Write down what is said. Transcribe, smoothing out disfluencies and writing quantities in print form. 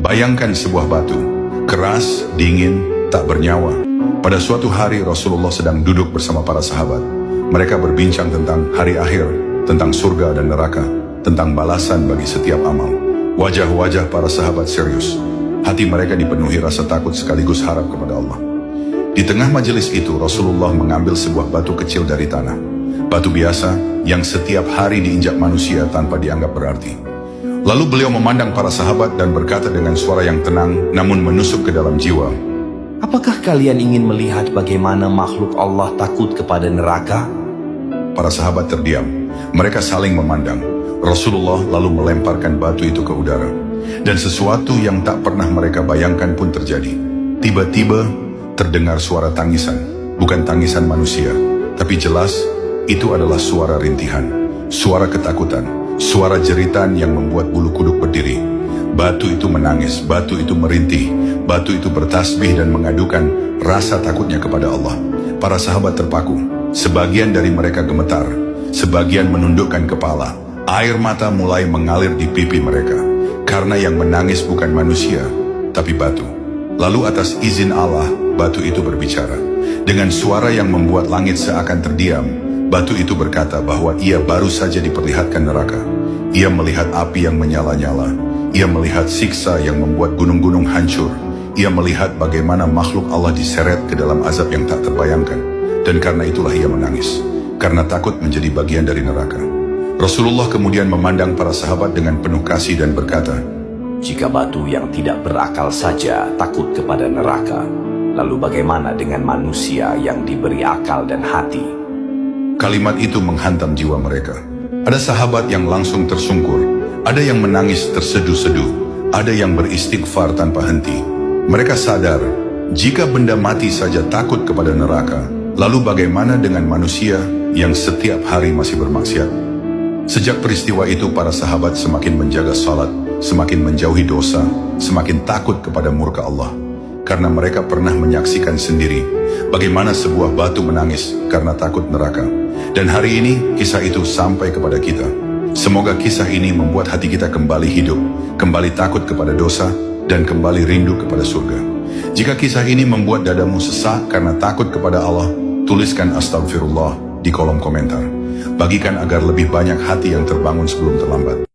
Bayangkan sebuah batu, keras, dingin, tak bernyawa. Pada suatu hari Rasulullah sedang duduk bersama para sahabat. Mereka berbincang tentang hari akhir, tentang surga dan neraka, tentang balasan bagi setiap amal. Wajah-wajah para sahabat serius. Hati mereka dipenuhi rasa takut sekaligus harap kepada Allah. Di tengah majelis itu Rasulullah mengambil sebuah batu kecil dari tanah. Batu biasa yang setiap hari diinjak manusia tanpa dianggap berarti. Lalu beliau memandang para sahabat dan berkata dengan suara yang tenang namun menusuk ke dalam jiwa. Apakah kalian ingin melihat bagaimana makhluk Allah takut kepada neraka? Para sahabat terdiam. Mereka saling memandang. Rasulullah lalu melemparkan batu itu ke udara. Dan sesuatu yang tak pernah mereka bayangkan pun terjadi. Tiba-tiba terdengar suara tangisan. Bukan tangisan manusia, tapi jelas itu adalah suara rintihan, suara ketakutan, suara jeritan yang membuat bulu kuduk berdiri. Batu itu menangis, batu itu merintih, batu itu bertasbih dan mengadukan rasa takutnya kepada Allah. Para sahabat terpaku, sebagian dari mereka gemetar, sebagian menundukkan kepala. Air mata mulai mengalir di pipi mereka, karena yang menangis bukan manusia, tapi batu. Lalu atas izin Allah, batu itu berbicara. Dengan suara yang membuat langit seakan terdiam, batu itu berkata bahwa ia baru saja diperlihatkan neraka. Ia melihat api yang menyala-nyala. Ia melihat siksa yang membuat gunung-gunung hancur. Ia melihat bagaimana makhluk Allah diseret ke dalam azab yang tak terbayangkan. Dan karena itulah ia menangis. Karena takut menjadi bagian dari neraka. Rasulullah kemudian memandang para sahabat dengan penuh kasih dan berkata, Jika batu yang tidak berakal saja takut kepada neraka, lalu bagaimana dengan manusia yang diberi akal dan hati? Kalimat itu menghantam jiwa mereka. Ada sahabat yang langsung tersungkur, ada yang menangis terseduh-seduh, ada yang beristighfar tanpa henti. Mereka sadar, jika benda mati saja takut kepada neraka, lalu bagaimana dengan manusia yang setiap hari masih bermaksiat? Sejak peristiwa itu para sahabat semakin menjaga salat, semakin menjauhi dosa, semakin takut kepada murka Allah. Karena mereka pernah menyaksikan sendiri bagaimana sebuah batu menangis karena takut neraka. Dan hari ini kisah itu sampai kepada kita. Semoga kisah ini membuat hati kita kembali hidup, kembali takut kepada dosa, dan kembali rindu kepada surga. Jika kisah ini membuat dadamu sesak karena takut kepada Allah, tuliskan astagfirullah di kolom komentar. Bagikan agar lebih banyak hati yang terbangun sebelum terlambat.